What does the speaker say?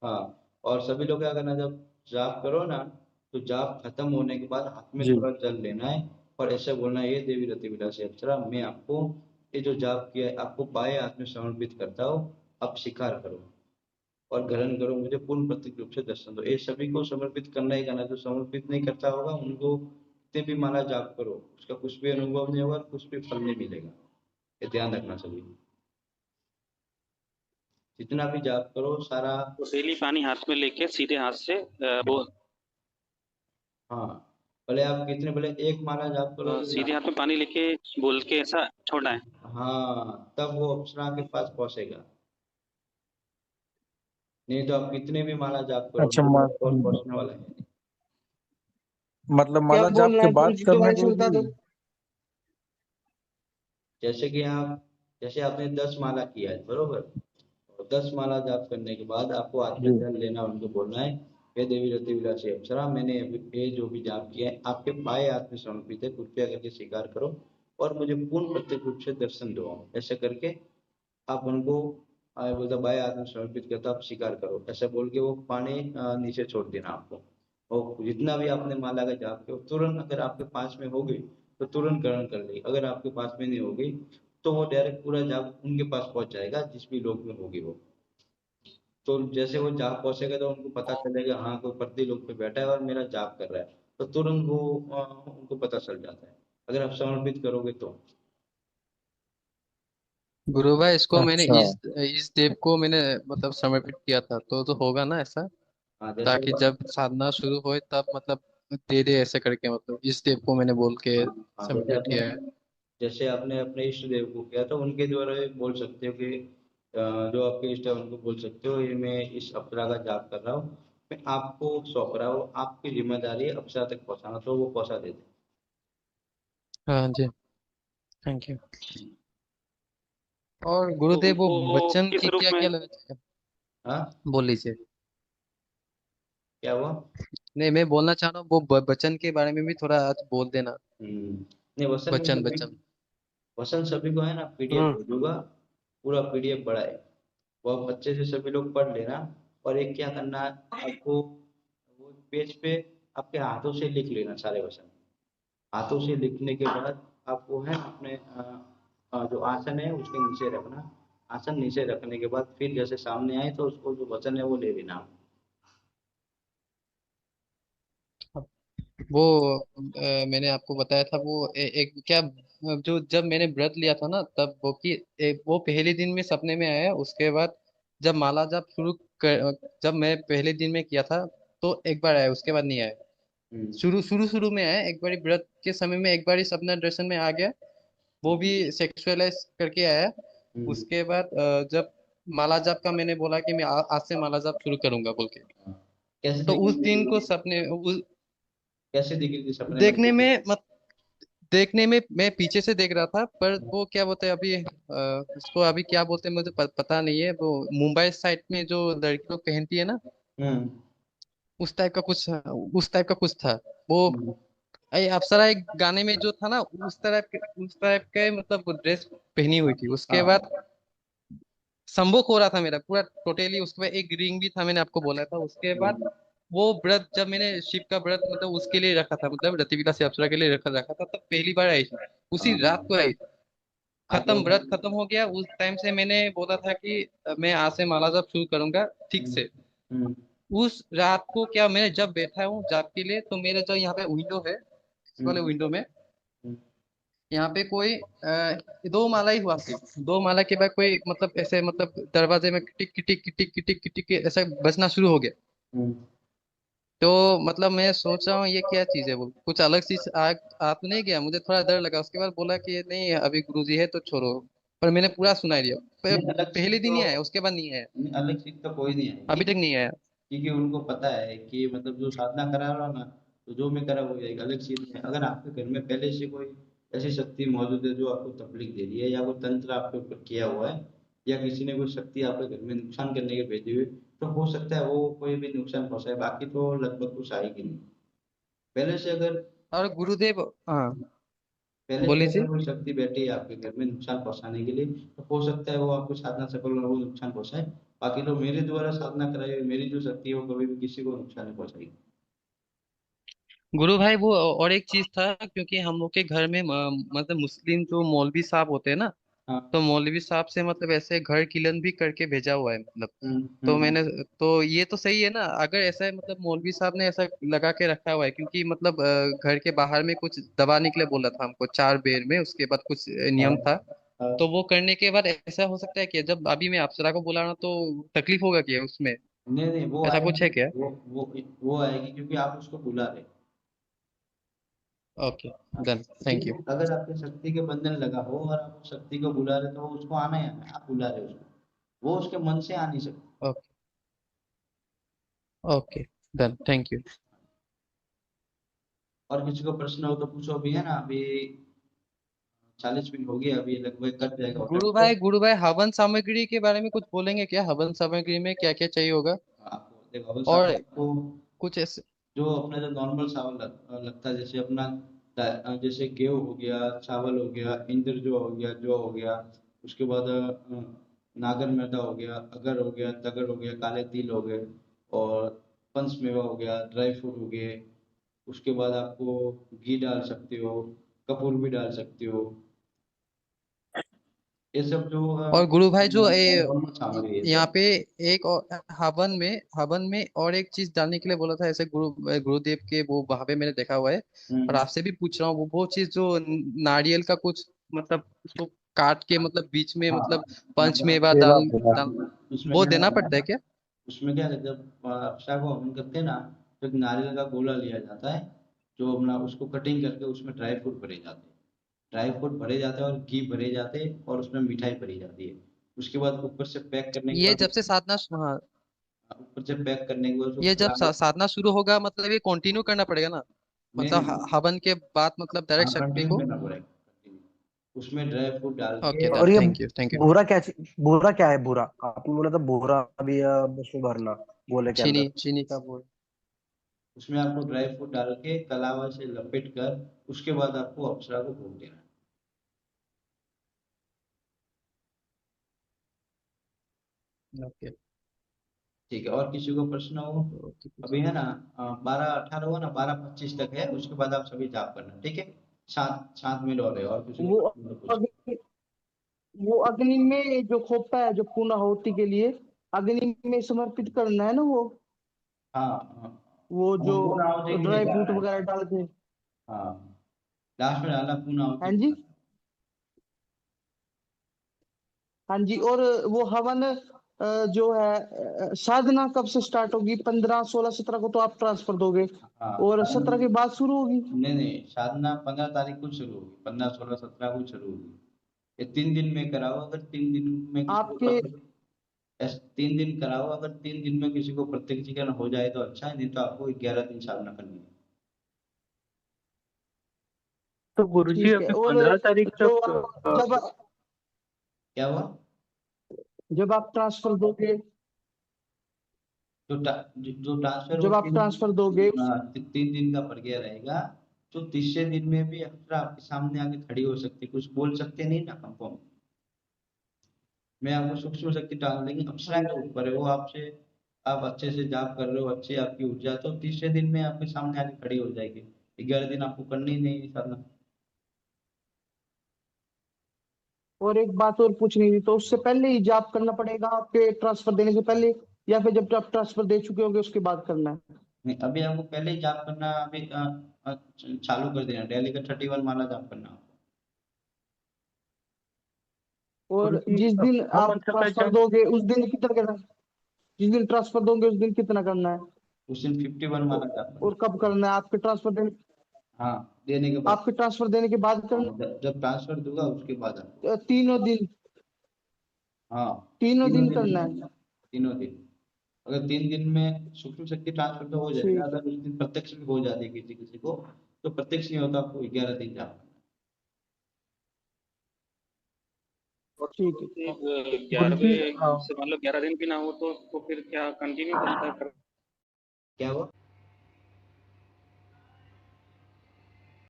हाँ, और सभी लोग क्या करना, जब जाप करो ना, तो जाप खत्म होने के बाद हाथ में जी। थोड़ा जल लेना है और ऐसे बोलना है, ये देवी रति विलासी अप्सरा, मैं आपको ये जो जाप किया है आपको बाएं हाथ में समर्पित करता हूँ, आप स्वीकार करो और ग्रहण करो, मुझे पूर्ण प्रत्यक्ष रूप से दर्शन दो। ये सभी को समर्पित करना ही करना है। जो समर्पित नहीं करता होगा उनको कितने भी माला जाप करो, उसका कुछ भी अनुभव नहीं होगा, कुछ भी फल नहीं मिलेगा। ये ध्यान रखना सभी, जितना भी जाप करो सारा। तो डेली पानी हाथ में लेके सीधे हाथ से वो हाँ, भले आप कितने, भले एक माला जाप करोगे ना। सीधे हाथ में पानी लेके बोल के ऐसा छोड़ना है। हाँ, तब वो अप्सरा के पास पहुंचेगा। नहीं तो आप कितने भी माला जाप अच्छा करोगे और पहुंचने वाला है नहीं। मतलब क्या माला जाप बोलना के है फिर बाद जीतू करने भाई से को बता भी। दो। जैसे कि आप, जैसे आपने 10 माला किया है बरोबर, और 10 माला जाप करने के बाद आपको हाथ में जी। जल लेना, उनको बोलना है, हे देवी रति विलासी अप्सरा, मैंने ये जो भी जाप किया है आपके बाएं हाथ में समर्पित है, कृपया करके स्वीकार करो और मुझे पूर्ण प्रत्यक्ष रूप से दर्शन दो। ऐसे करके आप उनको बोलता बाएं हाथ में समर्पित करता, आप स्वीकार करो, ऐसा बोल के वो पानी नीचे छोड़ देना आपको। और जितना भी आपने माला का जाप किया तुरंत, अगर आपके पास में हो गई तो तुरंत ग्रहण कर ले, अगर आपके पास में नहीं होगी तो वो डायरेक्ट पूरा जाप उनके पास पहुंच जाएगा जिस भी लोग में होगी वो। तो जैसे वो जाप पहुंचेगा तो उनको पता चलेगा, हाँ कोई पृथ्वी लोक पे बैठा है और मेरा जाप कर रहा है, तो तुरंत वो उनको पता चल जाता है, अगर आप समर्पित करोगे तो। गुरु भाई इसको मैंने अच्छा। इस देव को मैंने मतलब समर्पित किया था तो होगा ना ऐसा। हाँ जैसे ताकि जब साधना शुरू होए तब मतलब दे दे ऐसे करके मतलब इस देव को मैंने बोल के हाँ, हाँ समर्पित किया है। जैसे आपने अपने इष्ट देव को किया तो उनके द्वारा ये बोल सकते हो कि जो आपके इष्ट है उनको बोल सकते हो, ये मैं इस अप्सरा का जाप कर रहा हूँ, मैं आपको सौंप रहा हूँ, आपकी जिम्मेदारी है अप्सरा तक पहुंचाना, तो वो पहुंचा देते हाँ जी। Thank you. हैं। और तो गुरुदेव वो वो बच्चन किस की रूप क्या में, क्या लगता है। हाँ बोल लीजिए। क्या हुआ? नहीं मैं बोलना चाह रहा हूँ वो बच्चन के बारे में भी थोड़ा आज बोल देना। नहीं, वसन में बच्चन सभी, बच्चन। वसन सभी को है ना, पीडीएफ हम्म। भेजूंगा, पूरा पीडीएफ बड़ा है, वो आप अच्छे से सभी लोग पढ़ लेना। और एक क्या करना है आपको, वो पेज पे आपके हाथों से लिख लेना सारे वचन। हाथों से लिखने के बाद आपको है अपने जो आसन है उसके नीचे रखना। आसन नीचे रखने के बाद फिर जैसे सामने आए तो उसको जो वचन है वो ले लेना। वो मैंने आपको बताया था वो एक क्या जो जब मैंने व्रत लिया था ना तब वो कि वो पहले दिन में सपने में आया उसके बाद जब माला जब जब मैं पहले दिन में किया था तो एक बार आया उसके बाद नहीं आया। हम्म, शुरू शुरू में आया एक बार व्रत के समय में एक बार सपना दर्शन में आ गया। वो भी सेक्सुअलाइज करके आया। हम्म, उसके बाद जब माला जाप का मैंने बोला कि मैं आज से माला जाप शुरू करूंगा बोल के। हाँ। कैसे तो उस दिखी थी दिन को वो? सपने कैसे दिखी थी सपने में देखने देवी? में देखने में मैं पीछे से देख रहा था पर वो क्या बोलते हैं अभी उसको अभी क्या बोलते हैं मुझे पता नहीं है वो मुंबई साइड में जो लड़की लोग पहनती है ना हम्म, उस टाइप का कुछ उस टाइप का कुछ था वो। हम्म, अप्सरा एक गाने में जो था ना उस टाइप के मतलब ड्रेस पहनी हुई थी। उसके हाँ, बाद संभोग हो रहा था मेरा पूरा टोटली। उसके बाद एक रिंग भी था मैंने आपको बोला था। उसके बाद हम्म, वो व्रत जब मैंने शिव का व्रत मतलब उसके लिए रखा था मतलब रतिविलास से अप्सरा के लिए रखा रखा था तब पहली बार आई थी। उसी रात हाँ, को आई। हाँ खत्म तो व्रत खत्म हो गया उस टाइम से मैंने बोला था कि मैं आज से माला जप शुरू करूंगा ठीक हम्म, से। हम्म, उस रात को क्या मैं जब बैठा हूँ जाप के लिए तो मेरे जो यहाँ पे विंडो है इस वाले हम्म, विंडो में हम्म, यहाँ पे कोई दो माला ही हुआ सिर्फ। दो माला के बाद कोई मतलब ऐसे मतलब दरवाजे में टिक टिक टिक टिक टिक ऐसा बजना शुरू हो गया। हम्म, तो मतलब मैं सोच रहा हूँ ये क्या चीज है वो कुछ अलग चीज आ तो नहीं गया। मुझे थोड़ा डर लगा। उसके बाद बोला कि नहीं अभी गुरुजी है तो छोड़ो। पर मैंने पूरा सुनाई दिया। नहीं अलग चीज पहले दिन तो, ही आया उसके बाद नहीं आया। नहीं अलग चीज तो कोई नहीं आएगी, अभी तक नहीं आया। क्योंकि उनको पता है कि मतलब जो साधना करा रहा ना, तो जो मैं करा वो एक अलग चीज है। अगर आपके घर में पहले से कोई ऐसी शक्ति मौजूद है जो आपको तकलीफ दे रही है, या कोई तंत्र आपके ऊपर किया हुआ है, या किसी ने कोई शक्ति आपके घर में नुकसान करने के भेजी हुई, तो हो सकता है वो कोई भी नुकसान पहुंचाए, बाकी तो लगभग कुछ आएगी नहीं। पहले से अगर, और गुरुदेव हाँ पहले से बोलिए जी। अगर कोई शक्ति बैठी है आपके घर में नुकसान पहुंचाने के लिए, तो हो सकता है वो आपको साधना सफल और वो नुकसान पहुंचाए। बाकी तो मेरे द्वारा साधना कराई हुई मेरी जो शक्ति है वो कभी भी किसी को नुकसान नहीं पहुंचाएगी। गुरु भाई वो और एक चीज था, क्योंकि हम लोग के घर में मतलब मुस्लिम जो मौलवी साहब होते हैं ना, हाँ। तो मौलवी साहब से मतलब ऐसे घर किलन भी करके भेजा हुआ है मतलब। तो हम्म। मैंने, तो ये तो सही है ना, अगर ऐसा है मतलब मौलवी साहब ने ऐसा लगा के रखा हुआ है, क्योंकि मतलब घर के बाहर में कुछ दबाने के लिए बोला था हमको 4 बेर में, उसके बाद कुछ हाँ। नियम था। हाँ। तो वो करने के बाद ऐसा हो सकता है कि जब अभी मैं अप्सरा को बुला रहा हूँ तो तकलीफ होगा क्या उसमें? नहीं नहीं, वो ऐसा कुछ आएगी। है क्या? वो आएगी क्योंकि आप उसको बुला रहे हो। ओके, हाँ, डन, थैंक यू। क्योंकि अगर आपके शक्ति के बंधन लगा हो और आप उस शक्ति को बुला रहे, तो वो उसको आना ही आना है। आप बुला रहे हो उसको, वो उसके मन से आ नहीं सकती। Okay, okay, done, thank you. और किसी को प्रश्न हो तो पूछो। अभी है ना, अभी 40 मिनट हो गए, अभी लगभग कट जाएगा ऑटोमेटिक। गुरु भाई हवन सामग्री के बारे में कुछ बोलेंगे क्या? हवन सामग्री में क्या क्या चाहिए होगा? आपको देखो, अगर और आपको कुछ ऐसे। जो अपना जो नॉर्मल चावल लगता है, जैसे अपना जैसे गेहूं हो गया, चावल हो गया, इंद्र जो हो गया, जो हो गया, उसके बाद नागर मैदा हो गया, अगर हो गया, तगर हो गया, काले तिल हो गए, और पंचमेवा हो गया, ड्राई फ्रूट हो गए। उसके बाद आपको घी डाल सकते हो, कपूर भी डाल सकते हो। ये सब जो और गुरु भाई जो नॉर्मल सामग्री है ये यहाँ सब। पे एक और हवन में और एक चीज डालने के लिए बोला था, ऐसे गुरुदेव के वो वहां पे मैंने देखा हुआ है। और हम्म। आपसे भी पूछ रहा हूँ, वो चीज जो नारियल का कुछ मतलब उसको काट के मतलब बीच में हाँ। मतलब मतलब पंचमेवा सेवा डाल, उसमें वो क्या देना है पड़ता है क्या? उसमें क्या है, जब अक्षय को हवन करते हैं ना, तो एक नारियल का गोला लिया जाता है, जो अपना उसको कटिंग करके उसमें ड्राई फ्रूट भरे जाते हैं। ड्राई फ्रूट भरे जाते हैं और घी भरे जाते हैं और उसमें मिठाई भरी जाती है। उसके बाद ऊपर से पैक करने के ये बाद जब से साधना, हाँ, ऊपर से पैक करने के बाद उसको ये जब फैलाना। साधना शुरू होगा मतलब ये कंटिन्यू करना पड़ेगा ना? नहीं मतलब नहीं। हवन के बाद मतलब हाँ, डायरेक्ट शक्ति कंटिन्यू को। करना पड़ेगा, कंटिन्यू। उसमें ड्राई फ्रूट डाल के ओके, डन, और ये थैंक यू, थैंक यू। भूरा क्या है? भूरा आपने बोला था, भूरा भी उसमें भरना गोले के चीनी, अंदर। चीनी का बोल। उसमें आपको ड्राई फ्रूट डाल के कलावा से लपेट कर उसके बाद आपको अप्सरा को भोग देना है। ओके, ठीक है, और किसी को प्रश्न हो? ओके। अभी है ना 12:18 हुआ ना, 12:25 तक है, उसके बाद आप सभी जाप करना, ठीक है। 7 7 मिनट और किसी को वो प्रश्न हो तो पूछो। अग्नि वो अग्नि में जो खोपता है, जो पूर्णाहुति के लिए अग्नि में समर्पित करना है ना, हाँ। हाँ, वो वो जो पूर्ण आहुति के लिए ड्राई जा फ्रूट रहा है। वगैरह डाल के। हाँ, लास्ट में डालना पूर्ण आहुति हाँ के जी, बाद। हाँ जी। और वो हवन जो है साधना कब से स्टार्ट होगी? 15, 16, 17 को तो आप ट्रांसफर दोगे, हाँ, और 17 के बाद शुरू होगी? नहीं नहीं, साधना 15 तारीख को शुरू होगी, 15 16 17 को शुरू होगी। ये 3 दिन में कराओ, अगर 3 दिन में किसी को आपके 3 दिन कराओ, अगर 3 दिन में किसी को प्रत्यक्षीकरण हो जाए तो अच्छा है, नहीं तो आपको 11 दिन साधना करनी है। तो गुरुजी ठीक है। अभी और 15 तारीख जो तक जब क्या हुआ? जब आप ट्रांसफर दोगे जो ट्रांसफर वो जब आप ट्रांसफर दोगे 3 दिन का प्रक्रिया रहेगा। तो तीसरे दिन में भी अप्सरा आपके सामने आके खड़ी हो सकती है, कुछ बोल सकते नहीं ना कंफर्म। मैं आपको सूक्ष्म शक्ति डाल देंगे, अप्सरा के ऊपर है वो आपसे। आप अच्छे से जाप कर रहे हो, अच्छी आपकी ऊर्जा है, तो तीसरे दिन में आपके सामने आके खड़ी हो जाएगी। 11 दिन आपको करनी ही नहीं साधना। और एक बात और पूछनी थी, तो उससे पहले ही जाप करना पड़ेगा आपके ट्रांसफर देने से पहले, या फिर जब आप ट्रांसफर दे चुके होगे उसके बाद करना है? नहीं, अभी आपको पहले ही जाप करना, अभी चालू कर देना, डेली का 31 माला जाप करना। और गुरुजी जिस दिन हम आप अच्छा का ट्रांसफर जब दोगे उस दिन कितना करना है? जिस दिन ट्रांसफर दोगे उस दिन कितना करना है? उस दिन 51 माला जाप करना। और कब करना है? हाँ, देने के बाद। आपके ट्रांसफर देने के बाद करना हाँ, जब ट्रांसफर दूंगा उसके बाद आपको। है? तीनों दिन, हाँ, तीनों तीनों दिन करना दिन। है? तीनों दिन। अगर 3 दिन में सूक्ष्म शक्ति ट्रांसफर तो हो जाएगा, ठीक अगर उस दिन प्रत्यक्ष भी हो जाती है किसी किसी को, तो प्रत्यक्ष नहीं होता, आपको 11 दिन जाप करना। ठीक है। 11वें से मतलब 11 दिन भी ना हो तो फिर क्या कंटिन्यू करता है? क्या हुआ?